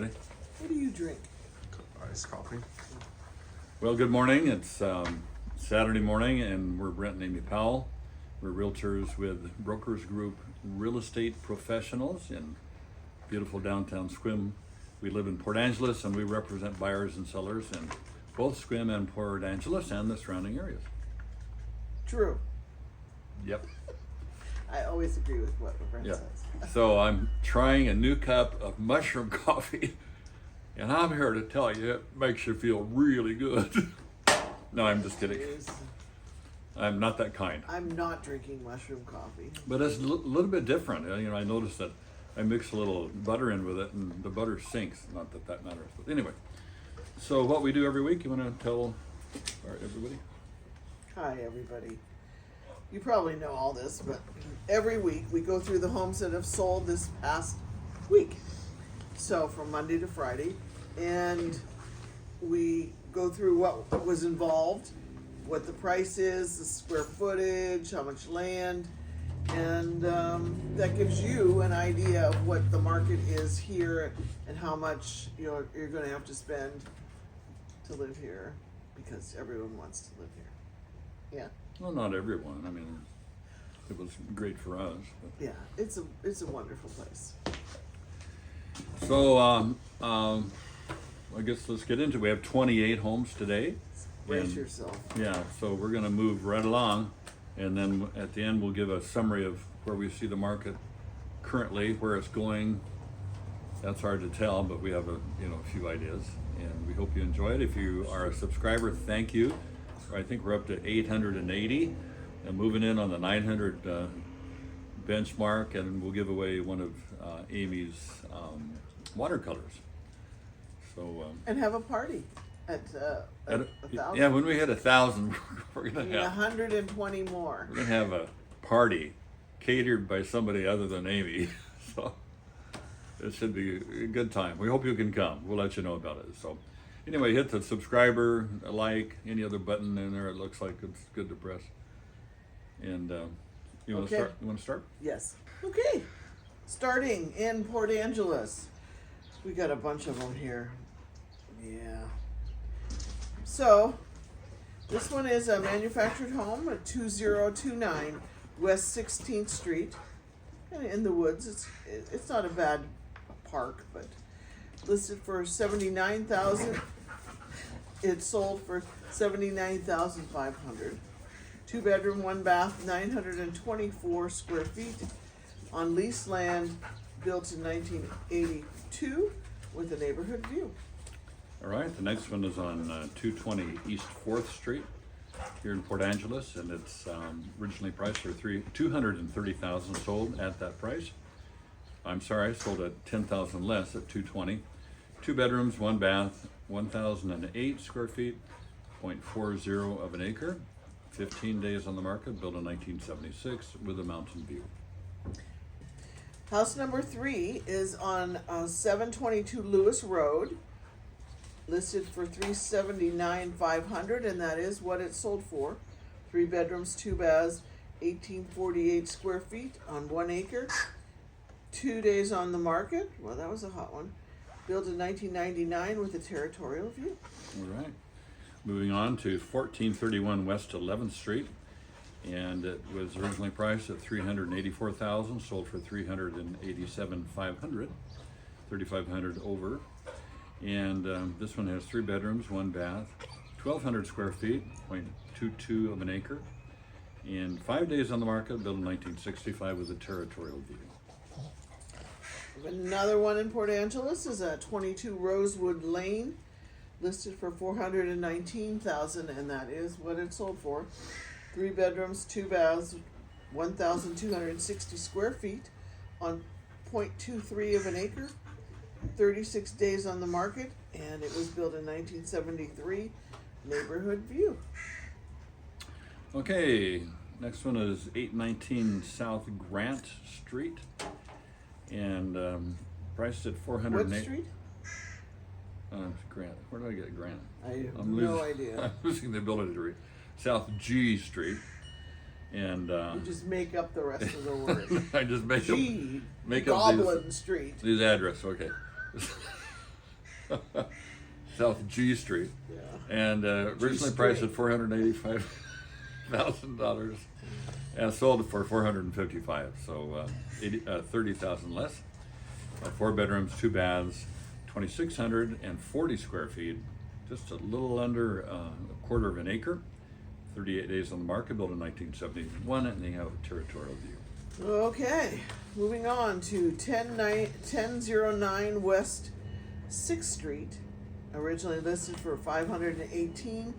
ready? What do you drink? Iced coffee. Well, good morning. It's Saturday morning, and we're Brent and Amy Powell. We're realtors with BrokersGroup Real Estate Professionals in beautiful downtown Squim. We live in Port Angeles, and we represent buyers and sellers in both Squim and Port Angeles and the surrounding areas. True. Yep. I always agree with what Brent Yeah. says. So I'm trying a new cup of mushroom coffee, and I'm here to tell you it makes you feel really good. No, I'm just kidding. I'm not that kind. I'm not drinking mushroom coffee. But it's a little bit different. You know, I noticed that I mix a little butter in with it, and the butter sinks. Not that that matters, but anyway. So what we do every week, you want to tell everybody? Hi, everybody. You probably know all this, but every week we go through the homes that have sold this past week. So from Monday to Friday, and we go through what was involved, what the price is, the square footage, how much land, and that gives you an idea of what the market is here and how much you're going to have to spend to live here, because everyone wants to live here. Yeah. Well, not everyone. I mean, it was great for us. But. Yeah, it's a wonderful place. So I guess let's get into it. We have 28 homes today. Brace yourself. Yeah, so we're going to move right along, and then at the end we'll give a summary of where we see the market currently, where it's going. That's hard to tell, but we have a few ideas, and we hope you enjoy it. If you are a subscriber, thank you. I think we're up to 880 and moving in on the 900 benchmark, and we'll give away one of Amy's watercolors. So And have a party at 1,000. yeah, when we hit 1,000, we're gonna We need have 120 more. we're gonna have a party catered by somebody other than Amy. So it should be a good time. We hope you can come. We'll let you know about it. So anyway, hit the subscriber, a like, any other button in there. It looks like it's good to press. And you want to Okay. start? You want to start? Yes. Okay. Starting in Port Angeles. We got a bunch of them here. Yeah. So, this one is a manufactured home at 2029 West 16th Street. Kind of in the woods. It's not a bad park, but listed for $79,000. It sold for $79,500. 2 bedroom, 1 bath, 924 square feet on leased land, built in 1982 with a neighborhood view. All right. The next one is on 220 East 4th Street here in Port Angeles, and it's originally priced for $230,000. Sold at that price. I'm sorry, sold at $10,000 less at 220. 2 bedrooms, 1 bath, 1,008 square feet, 0.40 of an acre. 15 days on the market, built in 1976 with a mountain view. House number 3 is on 722 Lewis Road, listed for $379,500, and that is what it sold for. 3 bedrooms, 2 baths, 1,848 square feet on 1 acre. 2 days on the market. Well, that was a hot one. Built in 1999 with a territorial view. All right. Moving on to 1431 West 11th Street, and it was originally priced at $384,000, sold for $387,500, $3,500 over. And this one has 3 bedrooms, 1 bath, 1,200 square feet, 0.22 of an acre, and 5 days on the market, built in 1965 with a territorial view. Another one in Port Angeles is a 22 Rosewood Lane, listed for $419,000, and that is what it sold for. 3 bedrooms, 2 baths, 1,260 square feet on 0.23 of an acre. 36 days on the market, and it was built in 1973. Neighborhood view. Okay, next one is 819 South Grant Street, and priced at $408,000. What street? Grant. Where did I get Grant? I have no idea. I'm losing the ability to read. South G Street, and You just make up the rest of the word. I just make G. up Goblin Street. these address. Okay. South G Street, Yeah. and originally priced at $485,000 and sold for $455,000, so 30,000 less. 4 bedrooms, 2 baths, 2,640 square feet, just a little under a quarter of an acre. 38 days on the market, built in 1971, and they have a territorial view. Okay, moving on to 1009 West 6th Street. Originally listed for $518,000,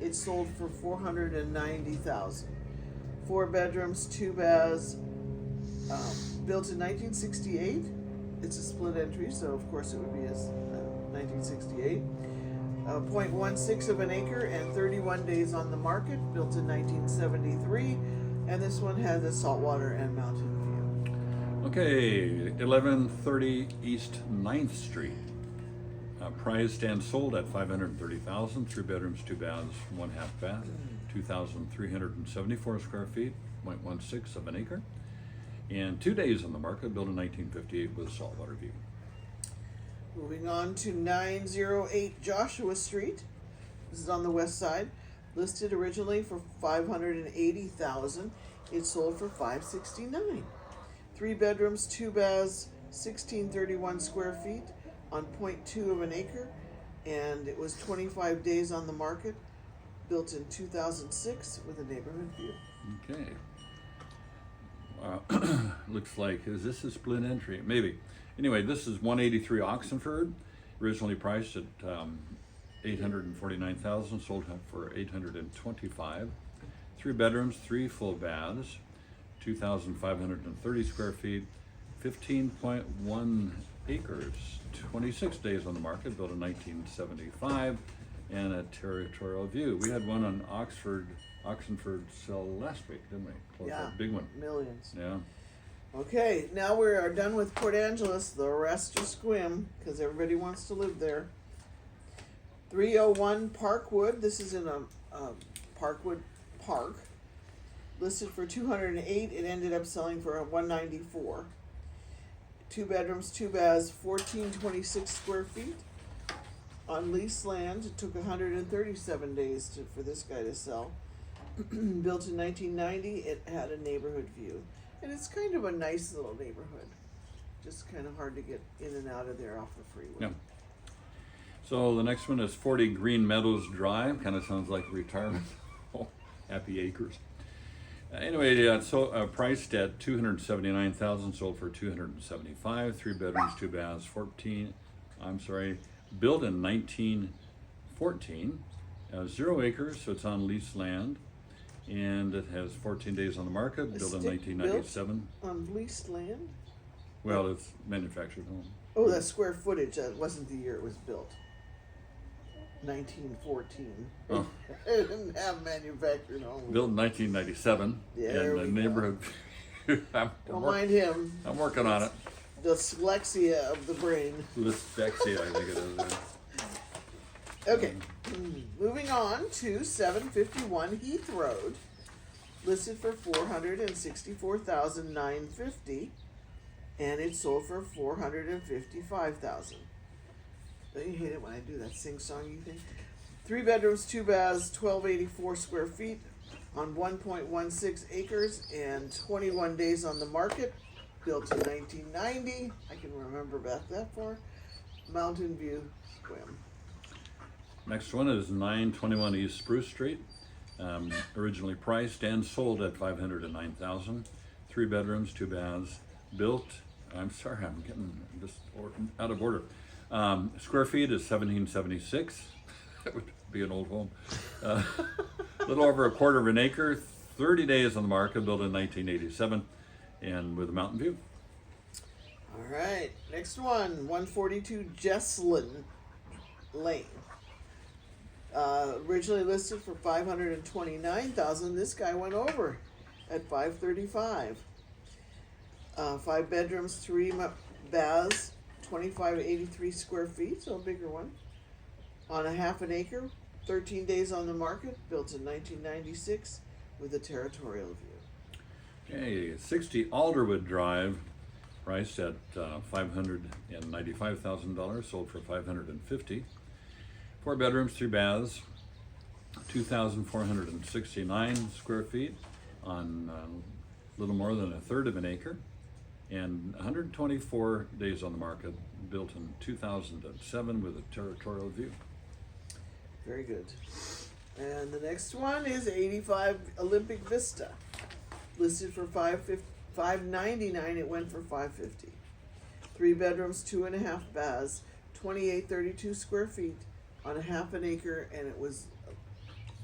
it sold for $490,000. 4 bedrooms, 2 baths, built in 1968. It's a split entry, so of course it would be a 1968. 0.16 of an acre and 31 days on the market, built in 1973, and this one has a saltwater and mountain view. Okay, 1130 East 9th Street. Priced and sold at $530,000, 3 bedrooms, 2 baths, 1/2 bath, 2,374 square feet, 0.16 of an acre, and 2 days on the market, built in 1958 with a saltwater view. Moving on to 908 Joshua Street. This is on the west side. Listed originally for $580,000. It sold for $569,000. 3 bedrooms, 2 baths, 1,631 square feet on 0.2 of an acre, and it was 25 days on the market. Built in 2006 with a neighborhood view. Okay. Looks like, is this a split entry? Maybe. Anyway, this is 183 Oxenford, originally priced at $849,000, sold for $825,000. 3 bedrooms, 3 full baths, 2,530 square feet, 15.1 acres, 26 days on the market, built in 1975, and a territorial view. We had one on Oxenford sell last week, didn't we? Closed that big one. Millions. Yeah. Okay, now we are done with Port Angeles. The rest are Squim, because everybody wants to live there. 301 Parkwood. This is in a Parkwood Park. Listed for $208,000. It ended up selling for $194,000. 2 bedrooms, 2 baths, 1,426 square feet. On leased land, it took 137 days for this guy to sell. Built in 1990, it had a neighborhood view. And it's kind of a nice little neighborhood. Just kind of hard to get in and out of there off the freeway. Yeah. So the next one is 40 Green Meadows Drive. Kind of sounds like retirement. Oh, happy acres. Anyway, priced at $279,000, sold for $275,000. 3 bedrooms, 2 baths, built in 1914. 0 acres, so it's on leased land. And it has 14 days on the market, built in 1997. On leased land? Well, it's manufactured home. Oh, that square footage, that wasn't the year it was built. 1914. Oh. It didn't have manufactured homes. Built in 1997. Yeah, in there the we neighborhood. Don't mind him. I'm working on it. Dyslexia of the brain. Dyslexia, I think it is. Okay, moving on to 751 Heath Road, listed for $464,950, and it sold for $455,000. Don't you hate it when I do that sing-songy thing? 3 bedrooms, 2 baths, 1,284 square feet on 1.16 acres, and 21 days on the market. Built in 1990. I can remember back that far. Mountain View, Squim. Next one is 921 East Spruce Street. Originally priced and sold at $509,000. 3 bedrooms, 2 baths. Built. I'm sorry, I'm getting just out of order. Square feet is 1,776. That would be an old home. A little over a quarter of an acre. 30 days on the market. Built in 1987, and with a mountain view. All right, next one, 142 Jesslin Lane. Originally listed for $529,000. This guy went over at $535,000. 5 bedrooms, 3 baths, 2,583 square feet, so a bigger one. On a 1/2 acre, 13 days on the market, built in 1996 with a territorial view. Okay, 60 Alderwood Drive, priced at $595,000, sold for $550,000. 4 bedrooms, 3 baths, 2,469 square feet on a little more than a third of an acre, and 124 days on the market, built in 2007 with a territorial view. Very good. And the next one is 85 Olympic Vista. Listed for $599, it went for $550. 3 bedrooms, 2.5 baths, 2832 square feet on a half an acre, and it was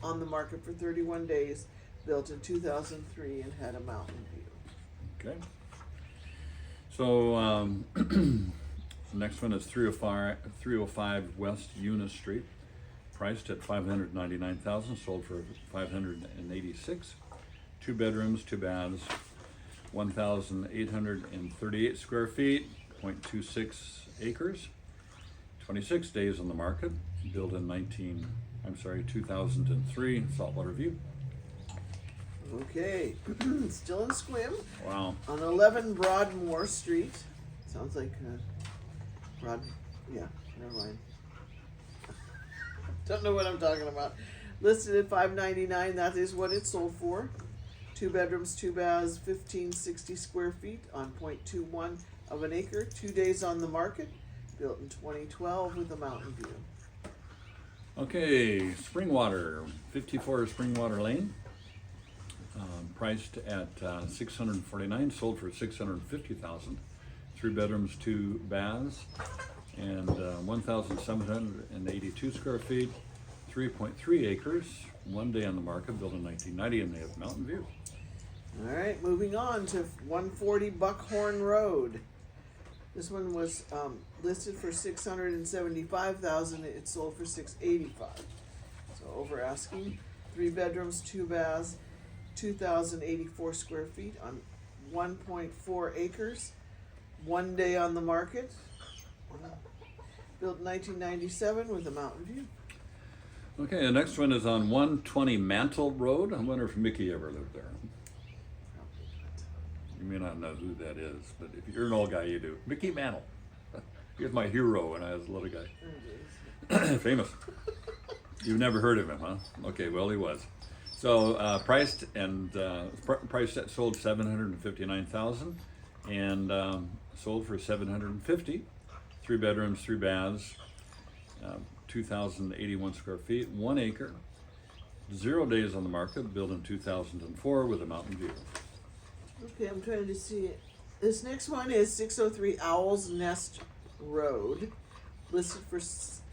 on the market for 31 days, built in 2003 and had a mountain view. Okay. So the next one is 305 West Uni Street, priced at $599,000, sold for $586. 2 bedrooms, 2 baths, 1,838 square feet, 0.26 acres, 26 days on the market, built in 2003, saltwater view. Okay, still in Squim. Wow. On 11 Broadmore Street. Sounds like never mind. Don't know what I'm talking about. Listed at $599, that is what it sold for. 2 bedrooms, 2 baths, 1,560 square feet on 0.21 of an acre, 2 days on the market, built in 2012 with a mountain view. Okay, Springwater, 54 Springwater Lane, priced at $649, sold for $650,000. 3 bedrooms, 2 baths, and 1,782 square feet, 3.3 acres, 1 day on the market, built in 1990, and they have mountain view. All right, moving on to 140 Buckhorn Road. This one was listed for $675,000. It sold for $685,000. So over asking. 3 bedrooms, 2 baths, 2,084 square feet on 1.4 acres. 1 day on the market. Built in 1997 with a mountain view. Okay, the next one is on 120 Mantel Road. I wonder if Mickey ever lived there. You may not know who that is, but if you're an old guy, you do. Mickey Mantle. He was my hero when I was a little guy. Famous. You've never heard of him, huh? Okay, well, he was. So priced sold $759,000 and sold for $750,000. 3 bedrooms, 3 baths, 2,081 square feet, 1 acre, 0 days on the market, built in 2004 with a mountain view. Okay, I'm trying to see it. This next one is 603 Owl's Nest Road, listed for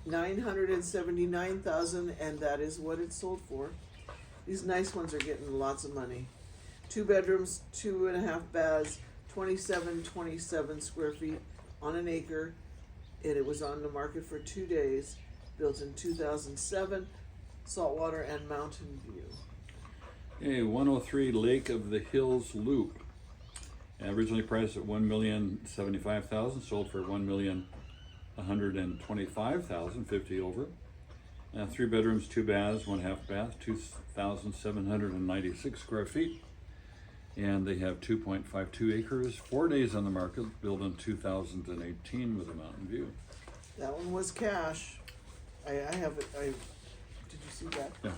$979,000, and that is what it sold for. These nice ones are getting lots of money. 2 bedrooms, 2.5 baths, 2727 square feet on an acre, and it was on the market for 2 days, built in 2007, saltwater and mountain view. Okay, 103 Lake of the Hills Loop. Originally priced at $1,075,000, sold for $1,125,000, 50 over. 3 bedrooms, 2 baths, 1.5 bath, 2,796 square feet. And they have 2.52 acres, 4 days on the market, built in 2018 with a mountain view. That one was cash. I have it. Did you see that? Yeah.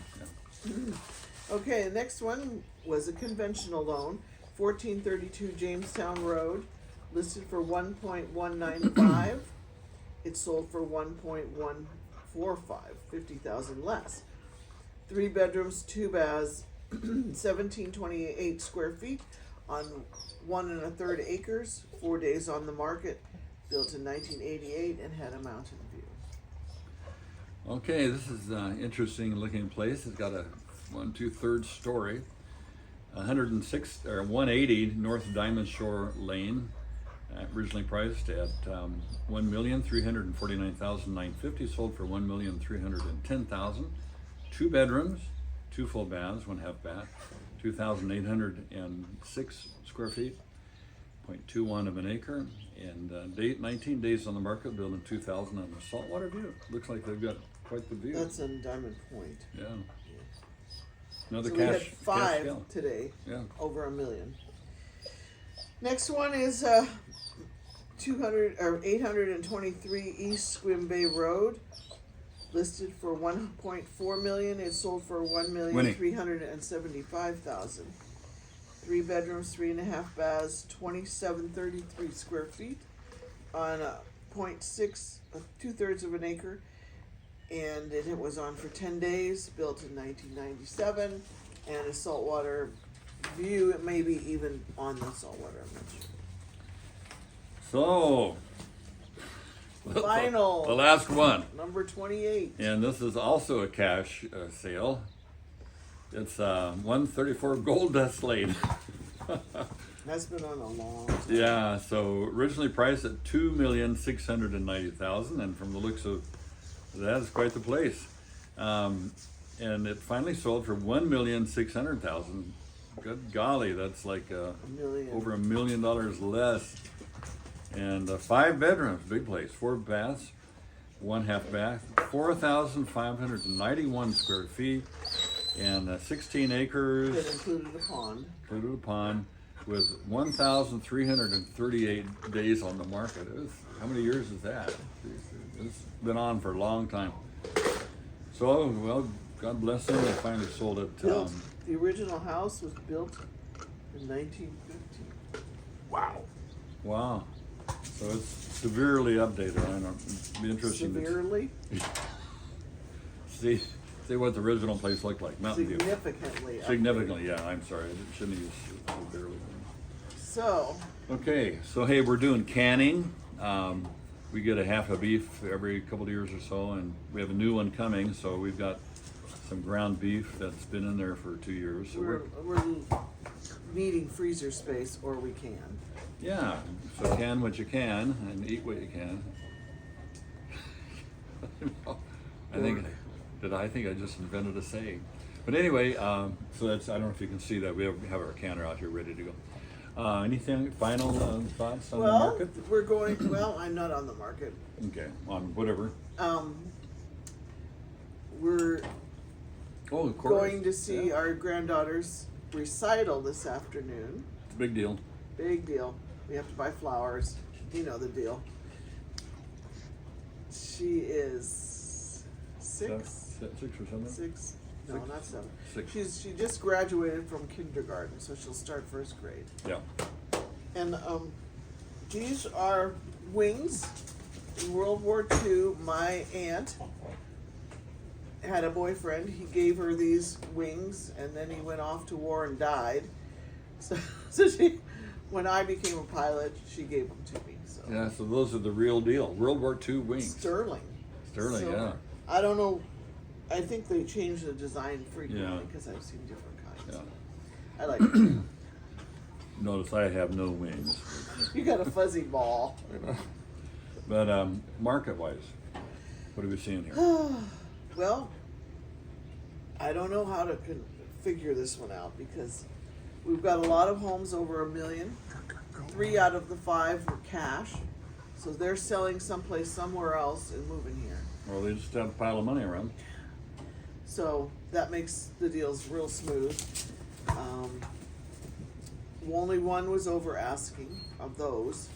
Okay, the next one was a conventional loan, 1432 Jamestown Road, listed for $1.195. It sold for $1.145, $50,000 less. 3 bedrooms, 2 baths, 1,728 square feet on 1 1/3 acres, 4 days on the market, built in 1988 and had a mountain view. Okay, this is an interesting looking place. It's got a 1 2/3 story. 180 North Diamond Shore Lane, originally priced at $1,349,950, sold for $1,310,000. 2 bedrooms, 2 full baths, 1.5 bath, 2,806 square feet, 0.21 of an acre, and 19 days on the market, built in 2000 on the saltwater view. Looks like they've got quite the view. That's in Diamond Point. Yeah. Another So cash. we had 5 cash today, Yeah. over $1 million. Next one is 823 East Squim Bay Road, listed for 1.4 million. It sold for Winnie. 1,375,000. 3 bedrooms, 3.5 baths, 2733 square feet on a 0.6, 2/3 of an acre. And it was on for 10 days, built in 1997, and a saltwater view. It may be even on the saltwater, I'm not sure. So, Final. the last one. Number 28. And this is also a cash sale. It's 134 Gold Dust Lane. That's been on a long time. Yeah, so originally priced at $2,690,000, and from the looks of that, it's quite the place. And it finally sold for $1,600,000. Good golly, that's like A million. over $1 million less. And 5 bedrooms, big place, 4 baths, 1.5 bath, 4,591 square feet, and 16 acres. That included a pond. Included a pond, with 1,338 days on the market. How many years is that? It's been on for a long time. So, well, God bless them, they finally sold it. Built. The original house was built in 1950. Wow. So it's severely updated. I don't. It'd be interesting Severely? to see what the original place looked like. Mountain View. Significantly. Significantly, yeah. I'm sorry, I shouldn't have used severely. So, Okay, so hey, we're doing canning. We get a half a beef every couple of years or so, and we have a new one coming. So we've got some ground beef that's been in there for 2 years. So we're needing freezer space, or we can. yeah. So can what you can and eat what you can. I think I just invented a saying. But anyway, so that's, I don't know if you can see that we have our canner out here ready to go. Anything final thoughts on the market? We're going. Well, I'm not on the market. Okay, on whatever. We're Oh, of course. going to see Yeah. our granddaughter's recital this afternoon. It's a big deal. Big deal. We have to buy flowers. You know the deal. She is 6. 6 or something. 6. No, 6? not 7. 6. She just graduated from kindergarten, so she'll start 1st grade. Yeah. And these are wings. In World War II, my aunt had a boyfriend. He gave her these wings, and then he went off to war and died. So she, when I became a pilot, she gave them to me. So Yeah. So those are the real deal. World War II wings. sterling. Sterling. Silver. Yeah. I don't know. I think they change the design frequently Yeah. because I've seen different kinds. Yeah. I like it. Notice I have no wings. You got a fuzzy ball. But market-wise, what are we seeing here? Well, I don't know how to figure this one out because we've got a lot of homes over $1 million. 3 out of the 5 were cash, so they're selling someplace somewhere else and moving here. Well, they just have a pile of money around. So that makes the deals real smooth. Only one was over asking of those.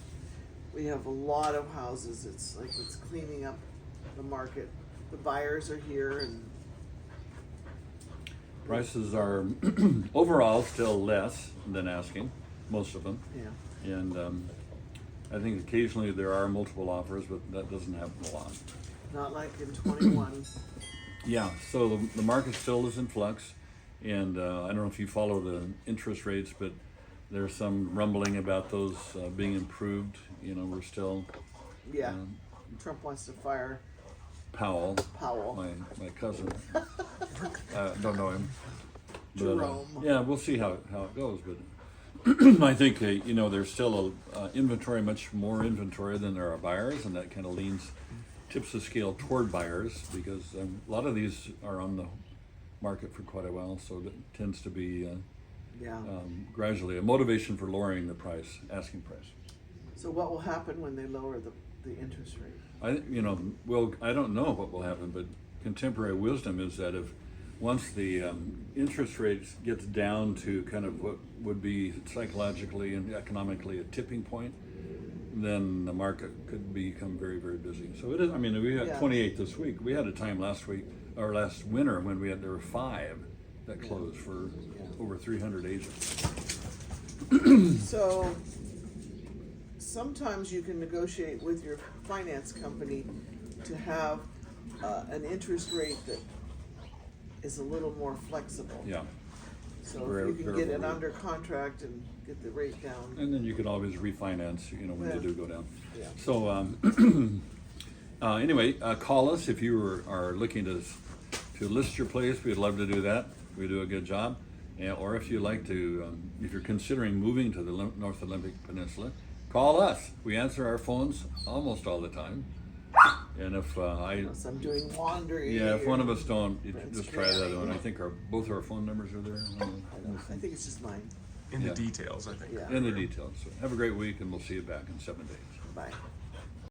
We have a lot of houses. It's like it's cleaning up the market. The buyers are here, and Prices are overall still less than asking, most of them. yeah. And I think occasionally there are multiple offers, but that doesn't happen a lot. Not like in 21. Yeah, so the market still is in flux, and I don't know if you follow the interest rates, but there's some rumbling about those being improved. You know, we're still Yeah. Trump wants to fire Powell, Powell. my cousin. Don't know him. But, Jerome. yeah, we'll see how it goes, but I think there's still inventory, much more inventory than there are buyers, and that kind of tips the scale toward buyers because a lot of these are on the market for quite a while, so that tends to be Yeah. gradually a motivation for lowering the asking price. So what will happen when they lower the interest rate? I don't know what will happen, but contemporary wisdom is that if once the interest rates gets down to kind of what would be psychologically and economically a tipping point, then the market could become very, very busy. So it is, I mean, we had Yeah. 28 this week. We had a time last week, or last winter, when there were 5 that closed for over 300 agents. So sometimes you can negotiate with your finance company to have an interest rate that is a little more flexible. Yeah. So Very- if you can very get it well. under contract and get the rate down. And then you could always refinance, when Yeah. they do go down. Yeah. So, anyway, call us if you are looking to list your place. We'd love to do that. We do a good job. Or if you'd like to, if you're considering moving to the North Olympic Peninsula, call us. We answer our phones almost all the time. And if Unless I'm doing laundry. if one of or- us don't, Friends just try that Gary. one. I think both our phone numbers are there. I think it's just mine. In Yeah. the details, I think. Yeah. In the details. So have a great week, and we'll see you back in 7 days. Bye.